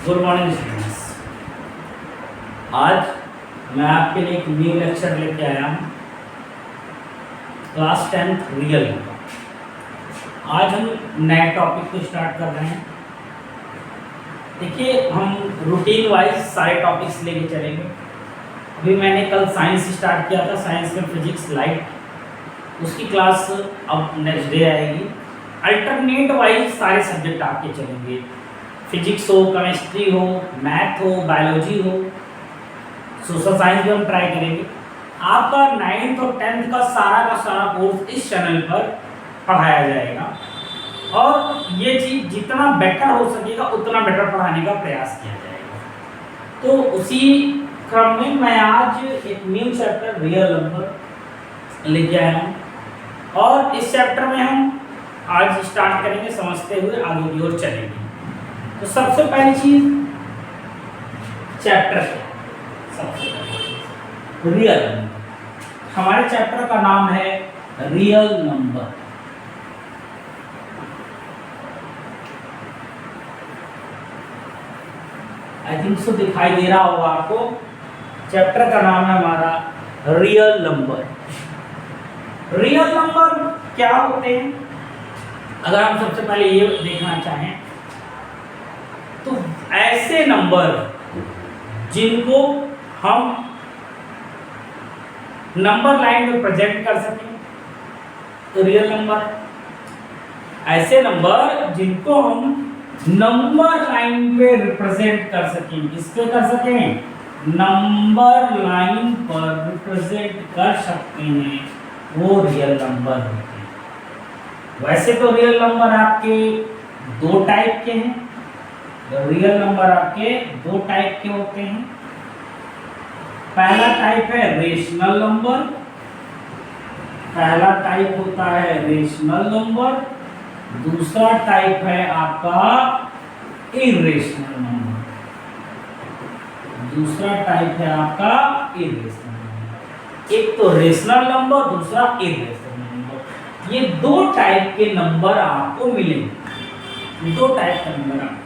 Good morning students. आज मैं आपके लिए एक न्यू लेक्चर लेके आया हूँ, क्लास 10th रियल। आज हम नए टॉपिक को स्टार्ट कर रहे हैं। देखिए, हम रूटीन वाइज सारे टॉपिक्स लेके चलेंगे। अभी मैंने कल साइंस स्टार्ट किया था, साइंस में फिजिक्स लाइट, उसकी क्लास अब नेक्स्ट डे आएगी। अल्टरनेट वाइज सारे सब्जेक्ट आपके चलेंगे, फिजिक्स हो, केमिस्ट्री हो, मैथ हो, बायोलॉजी हो, सोशल साइंस भी हम ट्राई करेंगे। आपका 9th और 10th का सारा कोर्स इस चैनल पर पढ़ाया जाएगा और ये चीज़ जितना बेटर हो सकेगा उतना बेटर पढ़ाने का प्रयास किया जाएगा। तो उसी क्रम में मैं आज एक न्यू चैप्टर रियल नंबर लेके आया हूँ और इस चैप्टर में हम आज स्टार्ट करेंगे, समझते हुए आगे की ओर चलेंगे। तो सबसे पहली चीज चैप्टर है, सबसे पहले रियल नंबर। हमारे चैप्टर का नाम है real number. I think so दिखाई दे रहा होगा आपको। चैप्टर का नाम है हमारा रियल नंबर। रियल नंबर क्या होते हैं, अगर हम सबसे पहले ये देखना चाहें तो ऐसे नंबर जिनको हम नंबर लाइन में प्रेजेंट कर सकें तो रियल नंबर। ऐसे नंबर जिनको हम नंबर लाइन पे रिप्रेजेंट कर सकें, किस पे कर सकें, नंबर लाइन पर रिप्रेजेंट कर सकते हैं, वो रियल नंबर होते हैं। वैसे तो रियल नंबर आपके दो टाइप के हैं। रियल नंबर आपके दो टाइप के होते हैं। पहला टाइप है रेशनल नंबर, पहला टाइप होता है रेशनल नंबर। दूसरा टाइप है आपका इरेशनल नंबर। दूसरा टाइप है आपका इरेशनल नंबर। एक तो रेशनल नंबर, दूसरा इरेशनल नंबर। ये दो टाइप के नंबर आपको मिलेंगे। दो टाइप का नंबर आपको,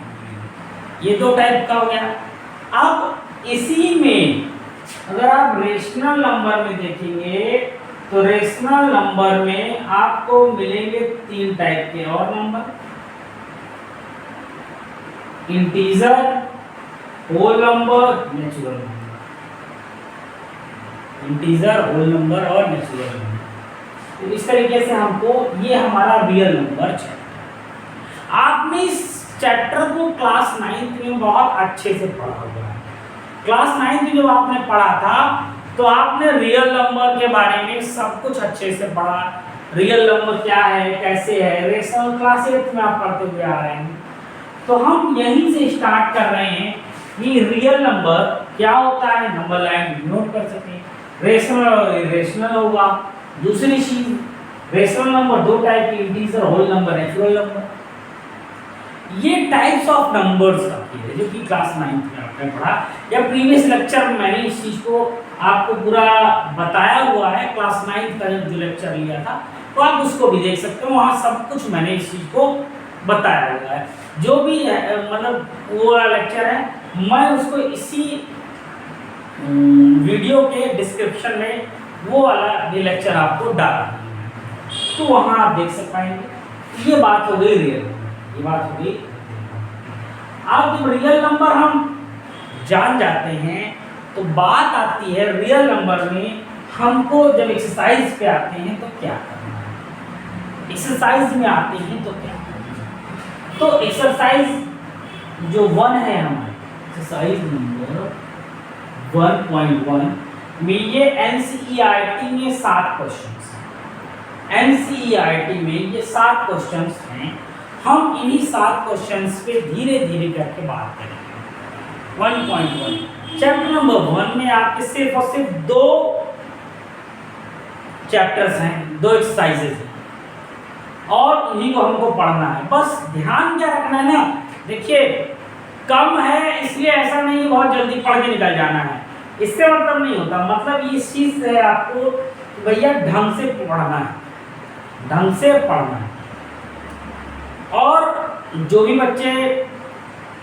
ये दो टाइप का हो गया। अब इसी में अगर आप रेशनल नंबर में देखेंगे तो रेशनल नंबर में आपको मिलेंगे तीन टाइप के और number, integer, whole number, natural number. Integer, whole number और नेचुरल नंबर। तो इस तरीके से हमको ये हमारा रियल नंबर चाहिए। आपने इस चैप्टर को क्लास 9th में बहुत अच्छे से पढ़ा हुआ है। क्लास 9th में जब आपने पढ़ा था तो आपने रियल नंबर के बारे में सब कुछ अच्छे से पढ़ा। रियल नंबर क्या है, कैसे है, रेशनल क्लास 8 में आप पढ़ते हुए आ रहे हैं। तो हम यहीं से स्टार्ट कर रहे हैं कि रियल नंबर क्या होता है, नंबर लाइन नोट कर सकें। रेशनल और इरेशनल होगा। दूसरी चीज, रेशनल नंबर दो टाइप के, integer, whole number, natural number. ये टाइप्स ऑफ नंबर्स आती है जो कि क्लास 9th में आपने पढ़ा, या प्रीवियस लेक्चर में मैंने इस चीज़ को आपको पूरा बताया हुआ है। क्लास 9th का जो लेक्चर लिया था तो आप उसको भी देख सकते हो, वहाँ सब कुछ मैंने इस चीज़ को बताया हुआ है। जो भी है, मतलब वो वाला लेक्चर है, मैं उसको इसी वीडियो के डिस्क्रिप्शन में वो वाला भी लेक्चर आपको डाल दूँगा, तो वहाँ आप देख सक पाएंगे। ये बात हो गई रियल, ये बात होगी। अब जब रियल नंबर हम जान जाते हैं तो बात आती है रियल नंबर में हमको जब एक्सरसाइज पे आते हैं तो क्या करना है। एक्सरसाइज में आते हैं तो क्या करना है, तो एक्सरसाइज जो 1 है हमारे एक्सरसाइज नंबर 1.1 में ये NCERT में 7 क्वेश्चंस हैं। NCERT में ये 7 क्वेश्चंस हैं। हम इन्हीं 7 क्वेश्चंस पे धीरे धीरे करके बात करेंगे। 1.1 चैप्टर नंबर 1 में आपके सिर्फ और सिर्फ 2 चैप्टर्स हैं, 2 एक्सरसाइजेज हैं और उन्हीं को हमको पढ़ना है। बस ध्यान क्या रखना है ना, देखिए कम है इसलिए ऐसा नहीं बहुत जल्दी पढ़ के निकल जाना है, इससे मतलब नहीं होता। मतलब इस चीज़ से आपको भैया ढंग से पढ़ना है, ढंग से पढ़ना है। और जो भी बच्चे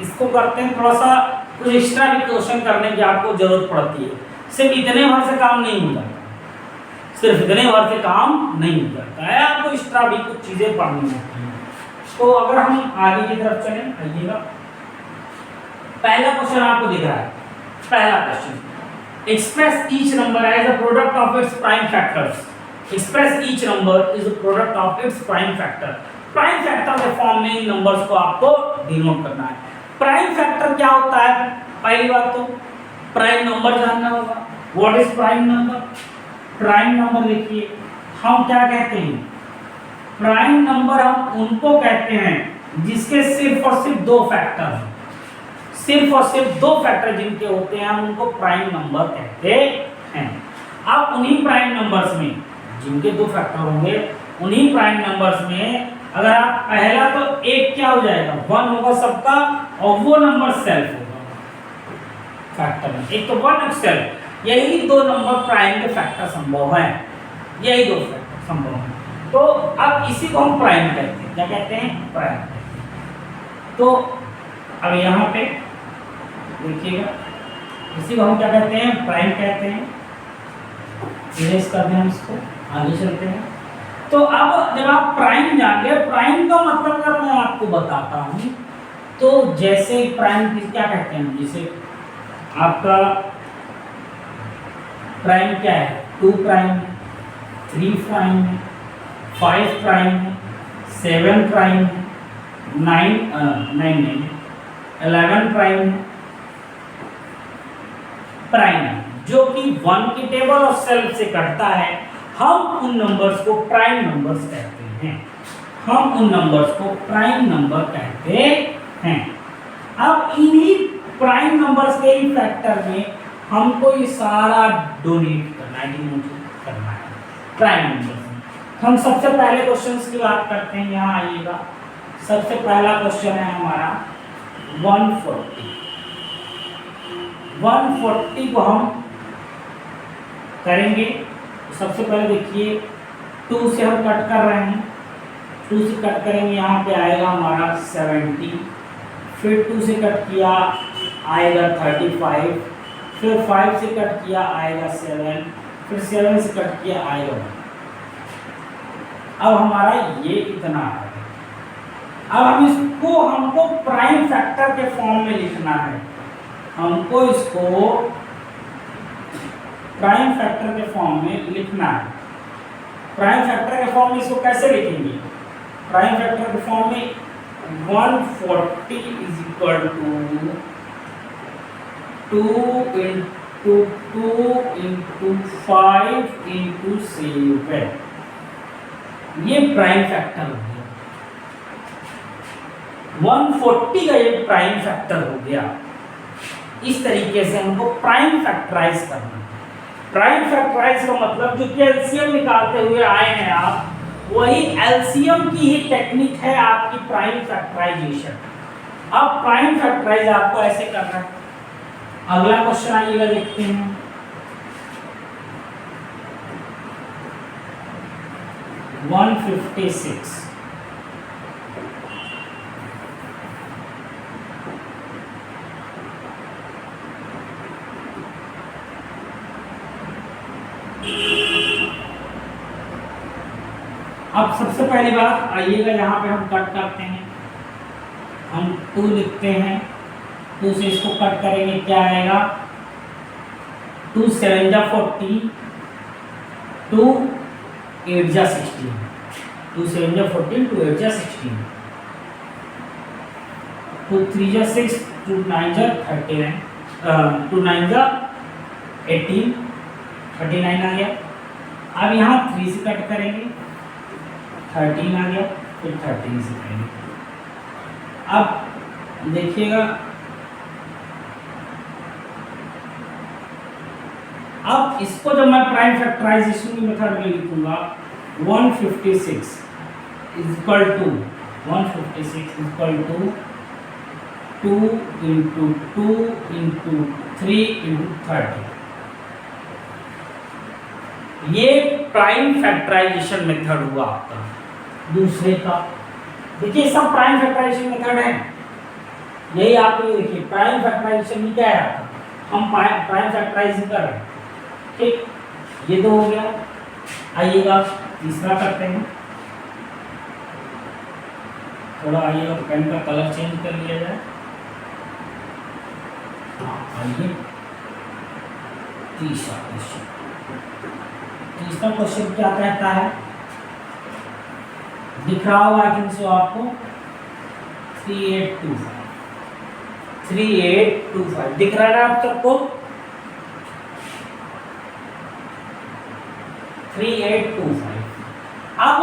इसको करते हैं थोड़ा सा कुछ एक्स्ट्रा भी क्वेश्चन करने की आपको जरूरत पड़ती है, सिर्फ इतने भर से काम नहीं हो जाता, सिर्फ इतने भर से काम नहीं हो जाता है, आपको एक्स्ट्रा भी कुछ चीजें पढ़नी होती हैं। तो अगर हम आगे की तरफ चलें, आइएगा, पहला क्वेश्चन आपको दिख रहा है, पहला question, express each number as a product of its prime factors. Express each number is a product of its prime factor. Prime factor के फॉर्म में इन नंबर्स को आपको डिनोट करना है। प्राइम फैक्टर क्या होता है? पहली बात तो प्राइम नंबर जानना होगा। What is prime number? Prime number देखिए हम क्या कहते हैं, प्राइम नंबर हम उनको कहते हैं जिसके सिर्फ और सिर्फ दो फैक्टर हैं, सिर्फ और सिर्फ दो फैक्टर जिनके होते हैं हम उनको प्राइम नंबर कहते हैं। अब उन्हीं प्राइम नंबर्स में जिनके दो फैक्टर होंगे, उन्हीं प्राइम नंबर्स में अगर आप पहला तो एक क्या हो जाएगा, 1 होगा सबका, और वो नंबर सेल्फ होगा फैक्टर में, एक तो 1 और सेल्फ, यही दो नंबर प्राइम के फैक्टर संभव है, यही दो फैक्टर संभव है। तो अब इसी को हम प्राइम कहते हैं, क्या कहते हैं? प्राइम। तो अब यहाँ पे देखिएगा, इसी को हम क्या कहते हैं? प्राइम कहते हैं। इरेज करते हैं इसको, आगे चलते हैं। तो अब जब आप प्राइम जान गए, प्राइम का मतलब अगर मैं आपको बताता हूँ, तो जैसे प्राइम क्या कहते हैं, जैसे आपका प्राइम क्या है, 2 प्राइम है, 3 प्राइम है, 5 प्राइम है, 7 प्राइम है, 11 प्राइम है, प्राइम है, जो कि 1 की टेबल और सेल्फ से कटता है। हम उन नंबर्स को प्राइम नंबर्स कहते हैं, हम उन नंबर्स को प्राइम नंबर कहते हैं। अब इन्हीं प्राइम नंबर्स के ही फैक्टर में हमको ये सारा डोनेट करना है, डिनोट करना है प्राइम नंबर्स में। हम सबसे पहले क्वेश्चंस की बात करते हैं, यहाँ आइएगा। सबसे पहला क्वेश्चन है हमारा 140। 140 को हम करेंगे। सबसे पहले देखिए 2 से हम कट कर रहे हैं, 2 से कट करेंगे, यहाँ पे आएगा हमारा 70, फिर 2 से कट किया आएगा 35, फिर 5 से कट किया आएगा 7, फिर 7 से कट किया आएगा 1। अब हमारा ये इतना है। अब हम इसको हमको प्राइम फैक्टर के फॉर्म में लिखना है, हमको इसको प्राइम फैक्टर के फॉर्म में लिखना है। प्राइम फैक्टर के फॉर्म में इसको कैसे लिखेंगे? प्राइम फैक्टर के फॉर्म में 140 is equal to 2 into 2 into 5 into 7, ये प्राइम फैक्टर हो गया। 140 का ये प्राइम फैक्टर हो गया। इस तरीके से हमको प्राइम फैक्टराइज करना। प्राइम फैक्टराइज का मतलब जो कि एलसीएम निकालते हुए आए हैं आप, वही एलसीएम की ही टेक्निक है आपकी प्राइम फैक्टराइजेशन। अब प्राइम फैक्टराइज आपको ऐसे करना है। अगला क्वेश्चन आइएगा, देखते हैं। वन 56। अब सबसे पहली बात आइएगा, यहाँ पे हम कट करते हैं, हम 2 लिखते हैं, 2 से इसको कट करेंगे, क्या आएगा? 2 7 जा 40, 2 8 जा 16, 2 7 जा 14, 2 8 जा 16, 2 3 जा 6, 2 9 जा 39, 2 9 जा 18, 39 आ गया। अब यहाँ 3 से कट करेंगे, 13 आ गया, फिर 13 से करेंगे। अब देखिएगा, अब इसको जब मैं प्राइम फैक्टराइजेशन की मेथड में लिखूंगा, 156 is equal to 2 into 2 into 3 into 30। ये प्राइम फैक्टराइजेशन मेथड हुआ आपका दूसरे का। देखिए सब प्राइम फैक्टराइजेशन मेथड है, यही आप ये देखिए प्राइम फैक्टराइजेशन में क्या है, हम प्राइम फैक्टराइजेशन कर रहे हैं। ठीक, ये तो हो गया। आइएगा तीसरा करते हैं। थोड़ा आइएगा पेन का कलर चेंज कर लिया जाए। हाँ आइए तीसरा क्वेश्चन। तीसरा क्वेश्चन क्या कहता है, दिख रहा होगा आई थिंक सो आपको 3825 दिख रहा है आप सबको 3825। अब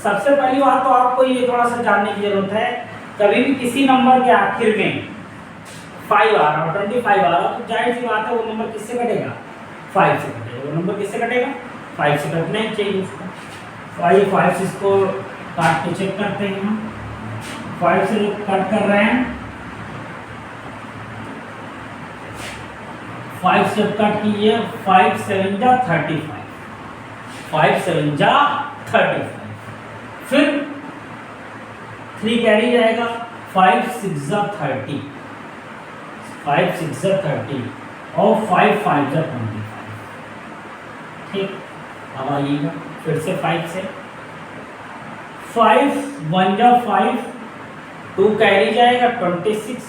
सबसे पहली बात तो आपको ये थोड़ा सा जानने की जरूरत है, कभी भी किसी नंबर के आखिर में 5 आ रहा हो, 25 आ रहा हो, तो जाहिर सी बात है वो नंबर किससे कटेगा, 5 से कटेगा। वो नंबर किससे कटेगा, 5 से कटना ही चाहिए उसको। 5 से इसको काट के चेक करते हैं हम। 5 से कट कर रहे हैं, 5 से कट कीजिए, 5 7 जा 35, 5 7 जा 35, फिर 3 कैरी जाएगा, 5 6 जा 30, 5 6 जा 30 और 5 5 जा 25। ठीक, अब आइएगा फिर से 5 से, 5 1 जा 5, 2 कैरी जाएगा 26,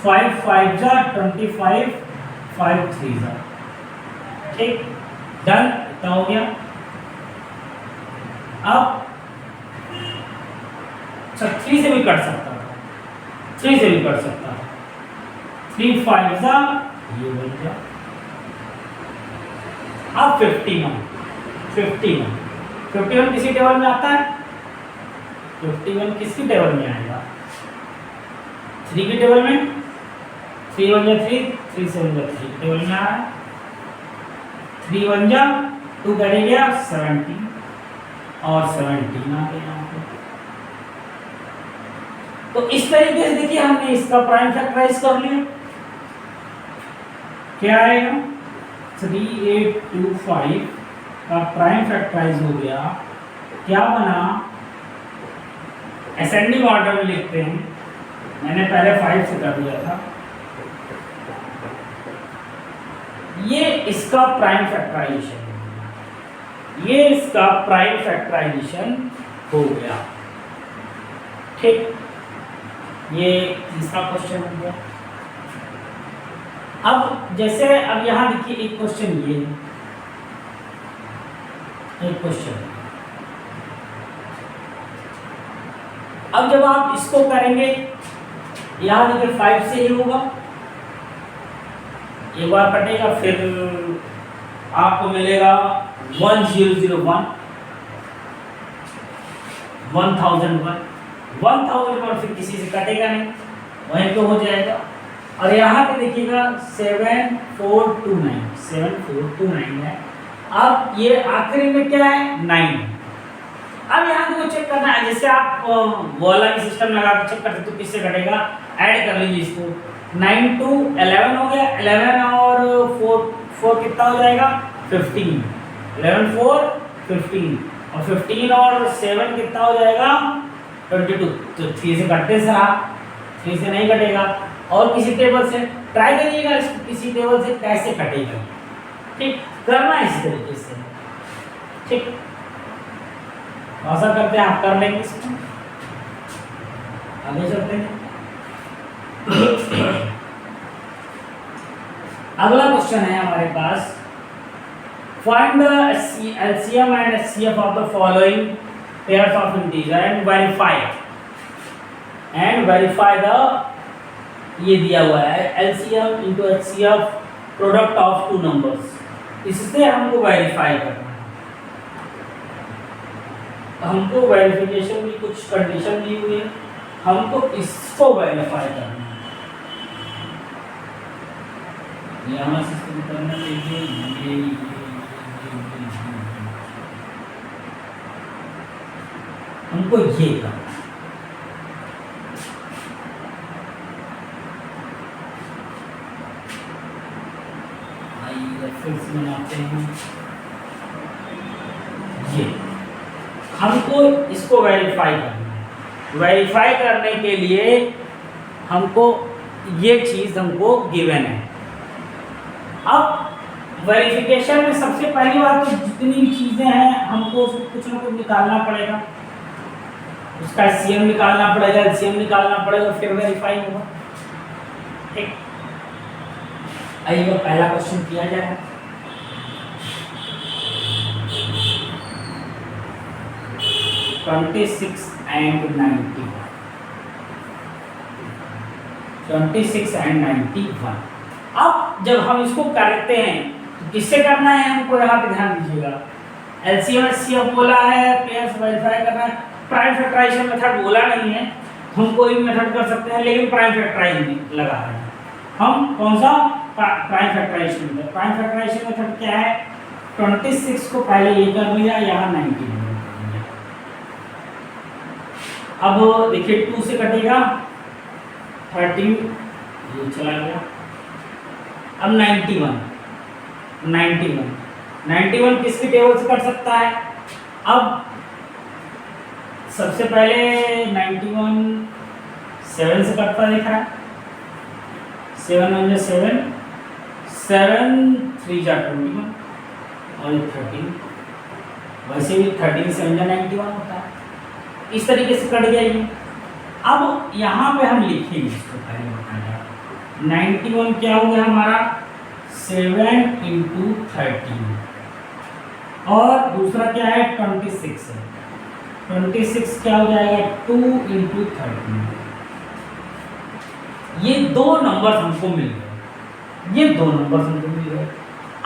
5 5 जा 25, 5 3 जा। ठीक, डन, इतना हो गया। अब 3 से भी कट सकता था, 3 से भी कट सकता था, 3 5 जा, ये बन गया। अब 51 किसी टेबल में आता है, 51 किसकी टेबल में आएगा, 3 की टेबल में, 3 1 जा 3, 3 7 जा 3 टेबल में आ रहा है, 3 1 जा 2 कट गया 17 और 17 आ गया यहाँ पे। तो इस तरीके से देखिए हमने इसका प्राइम फैक्टराइज कर लिया। क्या आएगा, 3825 का प्राइम फैक्टराइज हो गया। क्या बना, असेंडिंग ऑर्डर में लिखते हैं, मैंने पहले 5 से कर दिया था। ये इसका प्राइम फैक्टराइजेशन, ये इसका प्राइम फैक्टराइजेशन हो गया। ठीक, ये तीसरा क्वेश्चन हो गया। अब जैसे अब यहां देखिए एक क्वेश्चन, ये एक क्वेश्चन, अब जब आप इसको करेंगे यहां देखिए 5 से ही होगा, एक बार कटेगा, फिर आपको मिलेगा 1001, 1001 फिर किसी से कटेगा नहीं, वहीं पे हो जाएगा। और यहाँ पे देखिएगा 7429 है। अब ये आखिरी में क्या है, 9। अब यहाँ देखो चेक करना है, जैसे आप वो वाला सिस्टम लगा के चेक करते तो किससे कटेगा, ऐड कर लीजिए इसको। 9 2 11 हो गया, 11 और 4 कितना हो जाएगा, 15, 11 4 15 और 15 और 7 कितना हो जाएगा, 22। तो 3 से कटते से रहा, 3 से नहीं कटेगा। और किसी टेबल से ट्राई करिएगा, इसको किसी टेबल से कैसे कटेगा। ठीक, करना इस तरीके से। ठीक, ऐसा करते हैं, आप कर लेंगे इसको, आगे चलते हैं। अगला क्वेश्चन है हमारे पास, find the LCM and HCF of the following pairs of integer and verify the, ये दिया हुआ है LCM into HCF product of 2 numbers, इससे हमको वेरीफाई करना है। हमको वेरिफिकेशन की कुछ कंडीशन दी हुई है, हमको इसको वेरीफाई करना है। यहाँ से करना चाहिए ये हमको ये करना है। बनाते हैं ये, हमको इसको वेरीफाई करना है। वेरीफाई करने के लिए हमको ये चीज़ हमको गिवन है। अब वेरिफिकेशन में सबसे पहली बात तो जितनी भी चीज़ें हैं हमको उसको कुछ ना कुछ निकालना पड़ेगा, उसका एचसीएम निकालना पड़ेगा, एलसीएम निकालना पड़ेगा, फिर वेरीफाई होगा। ठीक, आइए पहला क्वेश्चन किया जाए। Twenty six and 91। अब जब हम इसको करते हैं तो किससे करना है हमको, यहाँ पे ध्यान दीजिएगा। एलसीएम एचसीएफ बोला है, पेयर्स वेरीफाई करना है, प्राइम फैक्टराइजेशन मेथड बोला नहीं है, हम कोई भी मेथड कर सकते हैं, लेकिन प्राइम फैक्टराइजेशन लगा है। हम कौन सा prime factorization method, prime factorization method क्या है, 26 को पहले ये कर लिया, यहाँ 90 कर लिया। अब देखिए 2 से कटेगा 13, ये चला गया। अब 91 किसकी टेबल से कट सकता है। अब सबसे पहले 91 7 से कटता दिख रहा है, 7 1 जा 7, 7 3 जा 21 और 13, वैसे भी 13 7 जा 91 होता है। इस तरीके से कट गया ये। अब यहाँ पे हम लिखेंगे इसको, पहले बताया 91 क्या हो गया हमारा 7 इंटू 13, और दूसरा क्या है 26 है, 26 क्या हो जाएगा 2 इंटू 13। ये दो नंबर हमको मिल गए, ये दो नंबर हमको मिल गए।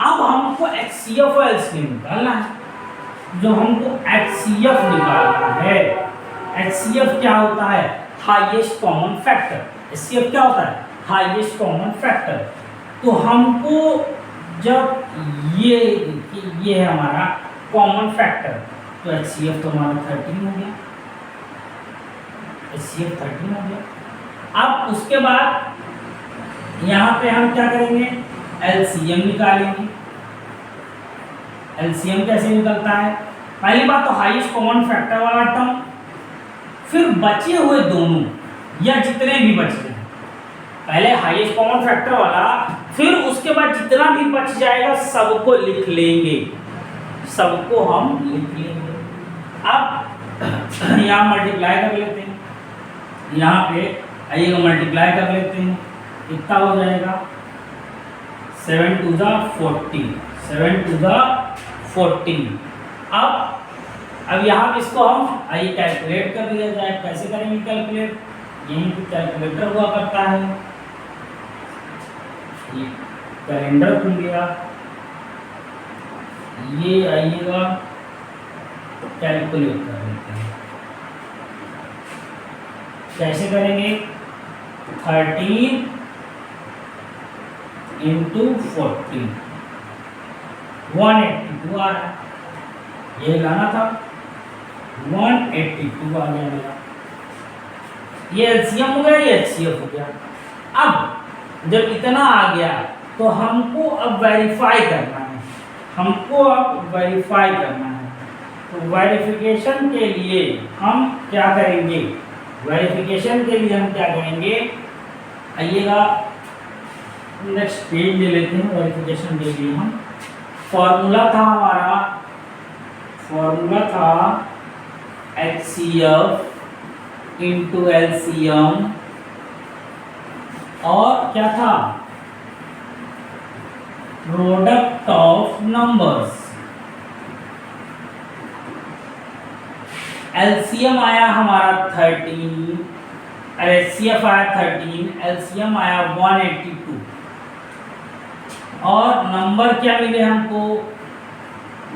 अब हमको एचसीएफ और एलसीएम निकालना है। जो हमको एचसीएफ निकालना है, एचसीएफ क्या होता है, हाईएस्ट कॉमन फैक्टर। एचसीएफ क्या होता है, हाईएस्ट कॉमन फैक्टर। तो हमको जब ये है हमारा कॉमन फैक्टर, तो एचसीएफ तो हमारा 13 हो गया, एचसीएफ 13 हो गया। अब उसके बाद यहाँ पे हम क्या करेंगे, एलसीएम निकालेंगे। एलसीएम कैसे निकलता है, पहली बात तो हाईएस्ट कॉमन फैक्टर वाला टर्म, फिर बचे हुए दोनों या जितने भी बचे हैं, पहले हाईएस्ट कॉमन फैक्टर वाला, फिर उसके बाद जितना भी बच जाएगा सबको लिख लेंगे, सबको हम लिख लेंगे। अब यहाँ मल्टीप्लाई कर लेते हैं, यहाँ पे आइएगा मल्टीप्लाई कर लेते हैं, कितना हो जाएगा 7 2 जा 40, 7 2 जा 40। अब यहाँ पे इसको हम आइए कैलकुलेट कर लिया जाए। कैसे करेंगे कैलकुलेट, यहीं पे कैलकुलेटर हुआ करता है, ये कैलेंडर खुल गया, ये आइएगा कैलकुलेट कर लेते हैं। कैसे करेंगे, 13 इंटू 40, 182 आ रहा है, ये लाना था 182 आ गया मेरा। ये एलसीएम हो गया, ये एचसीएफ हो गया। अब जब इतना आ गया तो हमको अब वेरीफाई करना है, हमको अब वेरीफाई करना है। तो वेरिफिकेशन के लिए हम क्या करेंगे, वेरिफिकेशन के लिए हम क्या करेंगे, आइएगा नेक्स्ट पेज ले लेते हैं। वेरिफिकेशन के लिए हम फॉर्मूला था हमारा, फॉर्मूला था HCF इंटू LCM, और क्या था प्रोडक्ट ऑफ नंबर्स। LCM आया हमारा 13, HCF आया 13, LCM आया 182, और नंबर क्या मिले हमको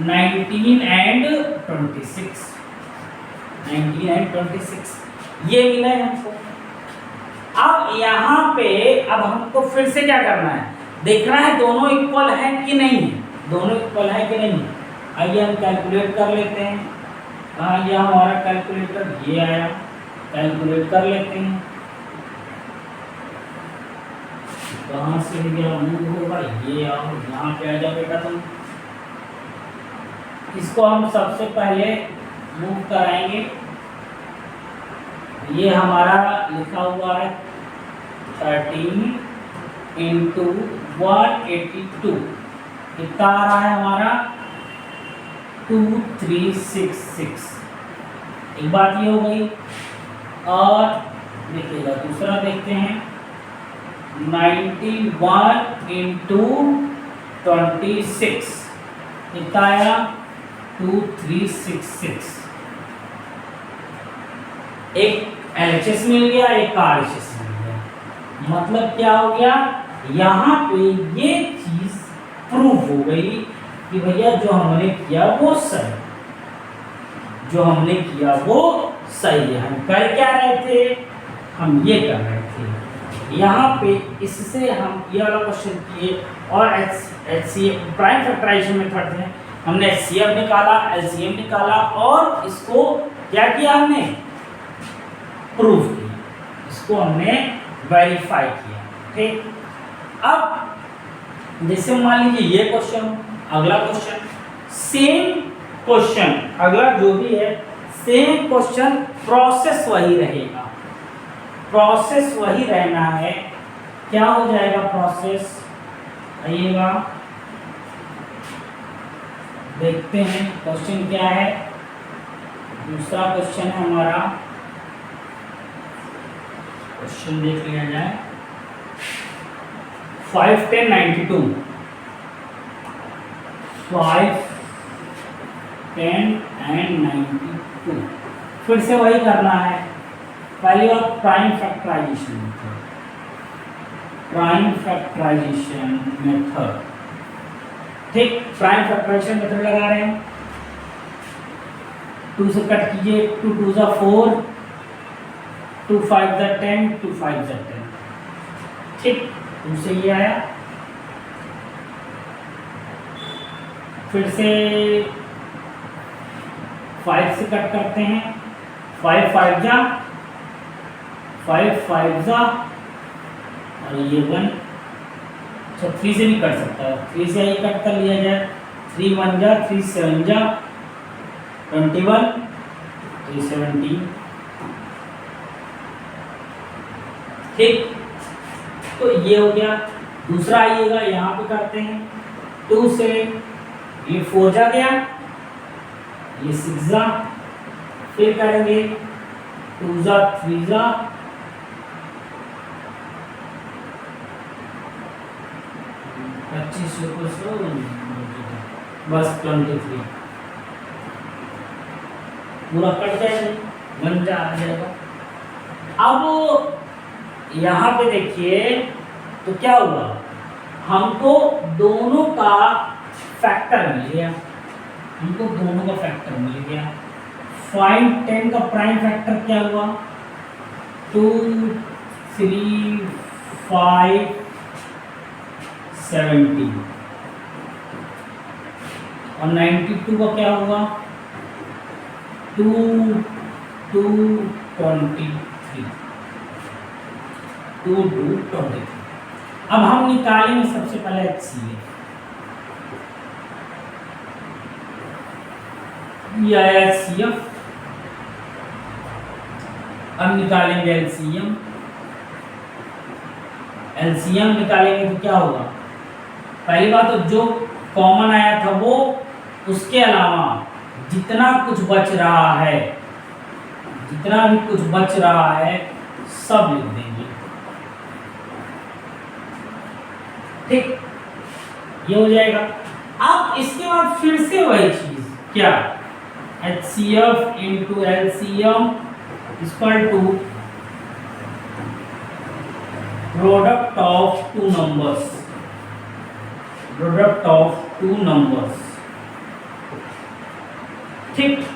19 एंड 26, 19 एंड 26 ये मिला है हमको। अब यहाँ पे अब हमको फिर से क्या करना है, देखना है दोनों इक्वल है कि नहीं, दोनों इक्वल है कि नहीं। आइए हम कैलकुलेट कर लेते हैं। हाँ, यह हमारा कैलकुलेटर ये आया, कैलकुलेट कर लेते हैं। कहाँ से गया मूव होगा, ये आओ यहाँ पे आ जाओ बेटा तुम। इसको हम सबसे पहले मूव कराएंगे। ये हमारा लिखा हुआ है 13 इंटू 182 कितना आ रहा है हमारा 2366। एक बात ये हो गई। और देखिएगा दूसरा देखते हैं 91 इंटू 26 कितना आया 2366। एक LHS मिल गया, एक RHS मिल गया। मतलब क्या हो गया, यहाँ पे ये चीज प्रूव हो गई कि भैया जो हमने किया वो सही, जो हमने किया वो सही है। हम कर क्या रहे थे, हम ये कर रहे थे। यहाँ पे इससे हम ये वाला क्वेश्चन किए और HCF प्राइम फैक्टराइजेशन मेथड में हमने HCF निकाला, LCM निकाला और इसको क्या किया, हमने प्रूव किया, इसको हमने वेरीफाई किया। ठीक, अब जैसे मान लीजिए ये क्वेश्चन, अगला क्वेश्चन सेम क्वेश्चन, अगला जो भी है सेम क्वेश्चन, प्रोसेस वही रहेगा, प्रोसेस वही रहना है। क्या हो जाएगा प्रोसेस, आइएगा देखते हैं क्वेश्चन क्या है। दूसरा क्वेश्चन है हमारा, क्वेश्चन देख लिया जाए 5 10 92 5 10 एंड 92। फिर से वही करना है, पहली बार prime factorization method, prime factorization method. ठीक, प्राइम फैक्टराइजेशन मेथड लगा रहे हैं। 2 से कट कीजिए, 2 2 जा 4, 2 5 जा 10, 2 5 जा 10। ठीक, 2 से ये आया, फिर से 5 से कट करते हैं, 5 5 जा 5 5 जा और ये 1। अच्छा 3 से नहीं कट सकता, 3 से ये कट कर लिया जाए, 3 1 जा 3 7 जा 21, 3 17। ठीक, तो ये हो गया। दूसरा आइएगा, यहाँ पे करते हैं 2 से ये 4 जा गया, ये 6 जा, फिर करेंगे 2 जा 3 जा 25 बस 23 पूरा कट जाएगा, 1 जा आ जाएगा। अब यहाँ पे देखिए तो क्या हुआ, हमको दोनों का फैक्टर मिल गया, हमको दोनों का फैक्टर मिल गया। फाइंड 10 का प्राइम फैक्टर क्या हुआ, 2 3 5 70 और 92 का क्या हुआ 2 2 23 2 2 23। अब हम निकालेंगे सबसे पहले HCF, ये आया HCF। अब निकालेंगे LCM, LCM निकालेंगे तो क्या होगा, पहली बात तो जो कॉमन आया था वो, उसके अलावा जितना कुछ बच रहा है, जितना भी कुछ बच रहा है सब लिख देंगे। ठीक, ये हो जाएगा। अब इसके बाद फिर से वही चीज, क्या HCF into LCM equal to product of two numbers, product of two numbers. ठीक,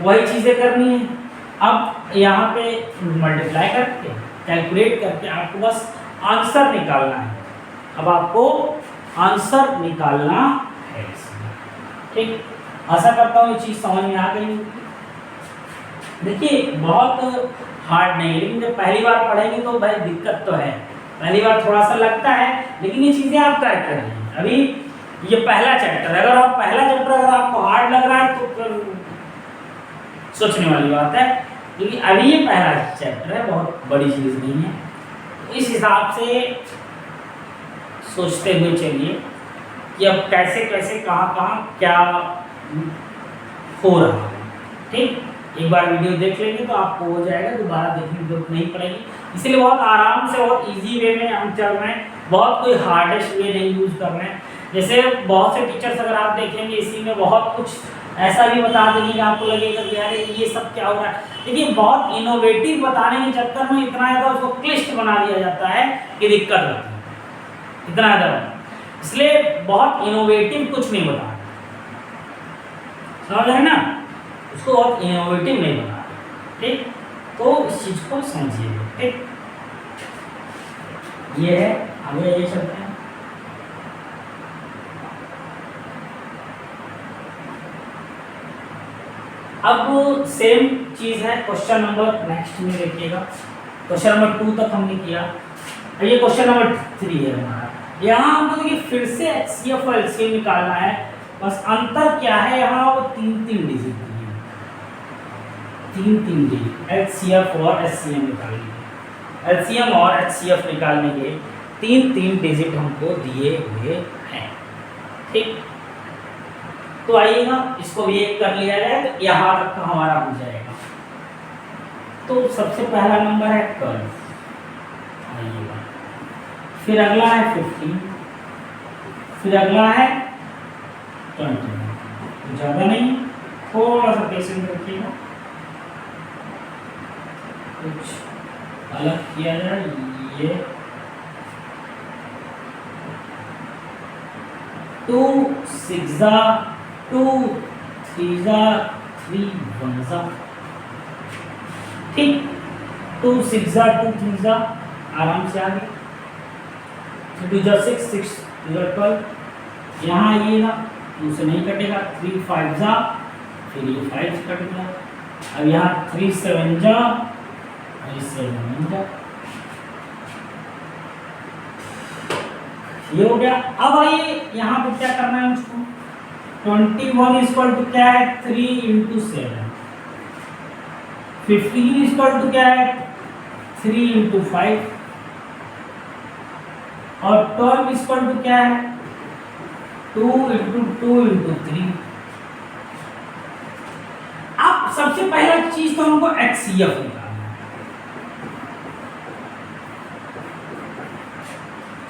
वही चीजें करनी है। अब यहाँ पे मल्टीप्लाई करके कैलकुलेट करके आपको बस आंसर निकालना है। अब आपको आंसर निकालना है। ठीक, आशा करता हूँ ये चीज़ समझ में आ गई। देखिए बहुत हार्ड नहीं है, लेकिन जब पहली बार पढ़ेंगे तो भाई दिक्कत तो है, पहली बार थोड़ा सा लगता है, लेकिन ये चीज़ें आप कर रही अभी ये पहला चैप्टर है। अगर आप पहला चैप्टर अगर आपको हार्ड लग रहा है तो फिर सोचने वाली बात है, क्योंकि अभी ये पहला चैप्टर है, बहुत बड़ी चीज़ नहीं है। हिसाब से सोचते हुए चलिए कि अब कैसे कैसे कहाँ कहाँ क्या हो रहा है। ठीक, एक बार वीडियो देख लेंगे तो आपको हो जाएगा, दोबारा देखने की जरूरत नहीं पड़ेगी। इसलिए बहुत आराम से, बहुत इजी वे में हम चल रहे हैं, बहुत कोई हार्डेस्ट वे नहीं यूज़ कर रहे हैं। जैसे बहुत से टीचर्स अगर आप देखेंगे इसी में बहुत कुछ ऐसा भी बता देंगे कि आपको लगेगा कि यार ये सब क्या हो रहा है। देखिए बहुत इनोवेटिव बताने के चक्कर में इतना ज़्यादा उसको क्लिष्ट बना दिया जाता है कि दिक्कत होती है, इतना ज़्यादा। इसलिए बहुत इनोवेटिव कुछ नहीं बता, समझ रहे हैं ना, उसको बहुत इनोवेटिव नहीं बना। ठीक, तो इस चीज़ को समझिए। ठीक, ये है, आगे ये चलते हैं। अब सेम चीज़ है, क्वेश्चन नंबर नेक्स्ट में देखिएगा। क्वेश्चन नंबर 2 तक हमने किया, ये क्वेश्चन नंबर 3 है हमारा। यहाँ हमको देखिए फिर से HCF और LCM निकालना है, बस अंतर क्या है, यहाँ वो 3-3 डिजिट दिए, 3-3 डिजिट HCF और HCM निकालेंगे। LCM और HCF निकालने के 3-3 डिजिट हमको दिए हुए हैं। ठीक, तो आइएगा इसको भी एक कर लिया जाए तो यहाँ तक हमारा हो जाएगा। तो सबसे पहला नंबर है कर्व, आइएगा, फिर अगला है 15, फिर अगला है 20। ज़्यादा नहीं, थोड़ा सा पेशेंस रखिएगा, कुछ अलग किया जाए। ये 2 6 2 3 3 1। ठीक, 2 6 2 3 आराम से आ गए। 2 6 6 12, यहाँ आइएगा, 2 से नहीं कटेगा। 3 5 फिर ये 5 कट गया। अब यहाँ 3 7 3 7 ये हो गया। अब आइए यहाँ पे क्या करना है मुझको, 21 इक्वल टू क्या है, 3 × 7। 15 इक्वल टू क्या है, 3 × 5। और 12 इक्वल टू क्या है, 2 × 2 × 3। अब सबसे पहला चीज तो हमको HCF निकालना है।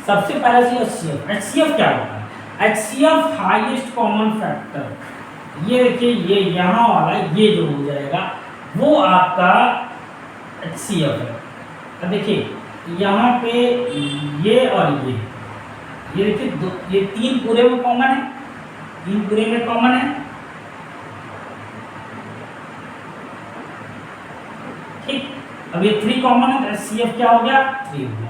सबसे पहला चीज HCF। HCF क्या होता है, HCF हाईएस्ट कॉमन फैक्टर। ये देखिए, ये यहाँ वाला ये जो हो जाएगा वो आपका HCF है। अब देखिए यहाँ पे ये और ये देखिए ये 3 पूरे में कॉमन है, 3 पूरे में कॉमन है। ठीक, अब ये 3 कॉमन है तो HCF क्या हो गया, 3 हो गया।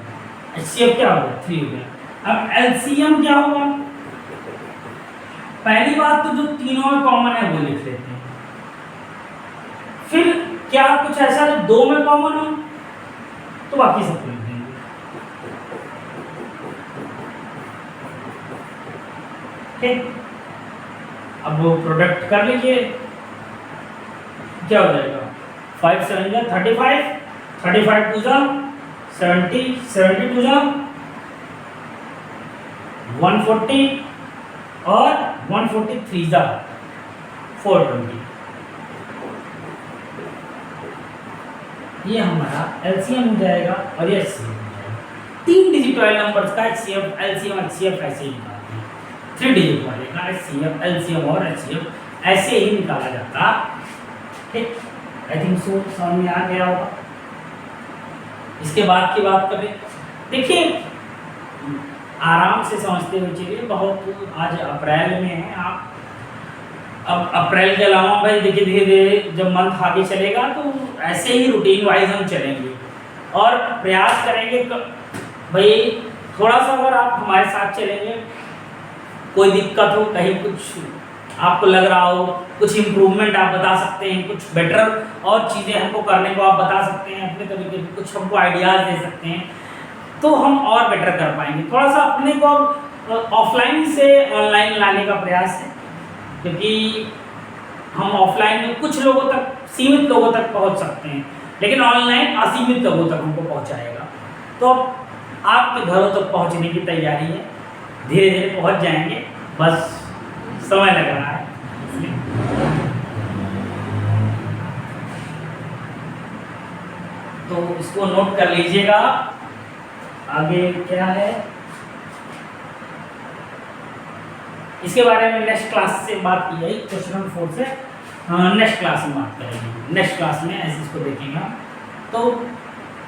HCF क्या हो गया, 3 हो गया। अब LCM क्या होगा, पहली बात तो जो तीनों में कॉमन है वो लिख लेते हैं। फिर क्या कुछ ऐसा जो 2 में कॉमन हो तो बाकी सब लिख देंगे। ठीक, अब वो प्रोडक्ट कर लीजिए, क्या हो जाएगा, 5 7 35, 35 2 70, 70 2 140 और 143 420। ये हमारा LCM हो जाएगा और ये HCF हो जाएगा। 3 डिजिट वाले नंबर्स का HCF LCM HCF ऐसे ही निकालते हैं। 3 डिजिट वाले का HCF LCM और HCF ऐसे ही निकाला जाता। ठीक, आई थिंक सो समझ में आ गया होगा। इसके बाद की बात करें, देखिए आराम से समझते हुए चलिए। बहुत आज अप्रैल में है, आप अब अप्रैल के अलावा भाई देखिए धीरे धीरे जब मंथ आगे चलेगा तो ऐसे ही रूटीन वाइज हम चलेंगे और प्रयास करेंगे भाई थोड़ा सा अगर आप हमारे साथ चलेंगे, कोई दिक्कत हो, कहीं कुछ आपको लग रहा हो, कुछ इम्प्रूवमेंट आप बता सकते हैं, कुछ बेटर और चीज़ें हमको करने को आप बता सकते हैं अपने तरीके से, कुछ हमको आइडियाज़ दे सकते हैं तो हम और बेटर कर पाएंगे। थोड़ा सा अपने को ऑफलाइन से ऑनलाइन लाने का प्रयास है, क्योंकि हम ऑफलाइन में कुछ लोगों तक, सीमित लोगों तक पहुंच सकते हैं, लेकिन ऑनलाइन असीमित लोगों तक हमको पहुंचाएगा। तो आपके घरों तक पहुंचने की तैयारी है, धीरे धीरे पहुंच जाएंगे, बस समय लग रहा है। तो इसको नोट कर लीजिएगा। आगे क्या है इसके बारे में नेक्स्ट क्लास से बात की जाएगी, क्वेश्चन नंबर 4 से नेक्स्ट क्लास में बात करेंगे। नेक्स्ट क्लास में ऐसे इसको देखेंगे। तो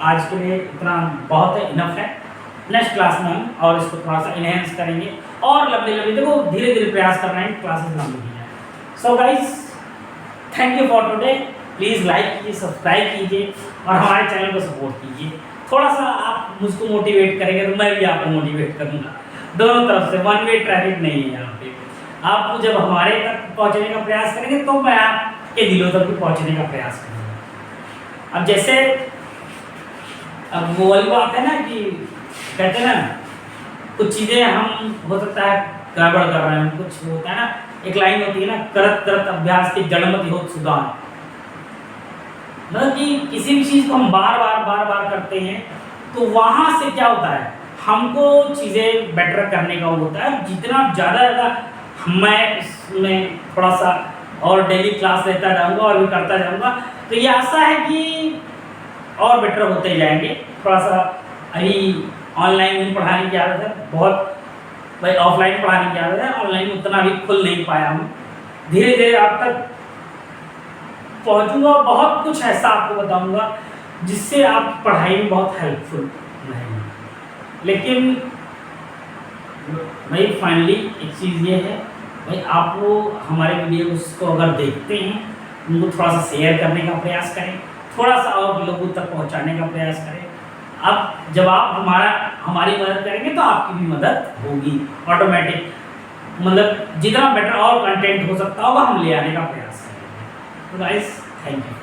आज के लिए इतना बहुत है, इनफ है। नेक्स्ट क्लास में हम और इसको थोड़ा सा इनहेंस करेंगे और लंबी लंबी, देखो धीरे धीरे प्रयास करना है क्लासेस लंबी की जाए। So guys, thank you for today. Please like कीजिए, सब्सक्राइब कीजिए और हमारे चैनल को सपोर्ट कीजिए। थोड़ा सा आप मुझको मोटिवेट करेंगे तो मैं भी आपको मोटिवेट करूँगा। दोनों तरफ से, वन वे ट्रैफिक नहीं है यहाँ पे। आप जब हमारे तक पहुँचने का प्रयास करेंगे तो मैं आपके दिलों तक भी पहुँचने का प्रयास करूँगा। अब जैसे अब वो वाली बात है ना कि कहते हैं ना कुछ चीज़ें हम हो सकता है गड़बड़ कर रहे हैं, कुछ होता है ना, एक लाइन होती है ना, करत करत अभ्यास की जड़मति हो सुधार। मतलब कि किसी भी चीज़ को हम बार बार करते हैं तो वहाँ से क्या होता है, हमको चीज़ें बेटर करने का होता है। जितना ज़्यादा मैं इसमें थोड़ा सा और डेली क्लास लेता जाऊँगा और भी करता जाऊँगा तो ये आशा है कि और बेटर होते जाएंगे। थोड़ा सा अभी ऑनलाइन में पढ़ाने की आदत है बहुत, भाई ऑफलाइन पढ़ाने की आदत है, ऑनलाइन उतना भी खुल नहीं पाया हूँ। धीरे धीरे आप तक पहुँचूँगा, बहुत कुछ ऐसा आपको बताऊँगा जिससे आप पढ़ाई में बहुत हेल्पफुल रहेंगे। लेकिन भाई फाइनली एक चीज़ ये है, भाई आप वो हमारे वीडियोस को अगर देखते हैं उनको थोड़ा सा शेयर करने का प्रयास करें, थोड़ा सा और लोगों तक पहुंचाने का प्रयास करें। अब जब आप हमारी मदद करेंगे तो आपकी भी मदद होगी ऑटोमेटिक। मतलब जितना बेटर और कंटेंट हो सकता होगा हम ले आने का प्रयास करेंगे। तो गाइस, थैंक यू।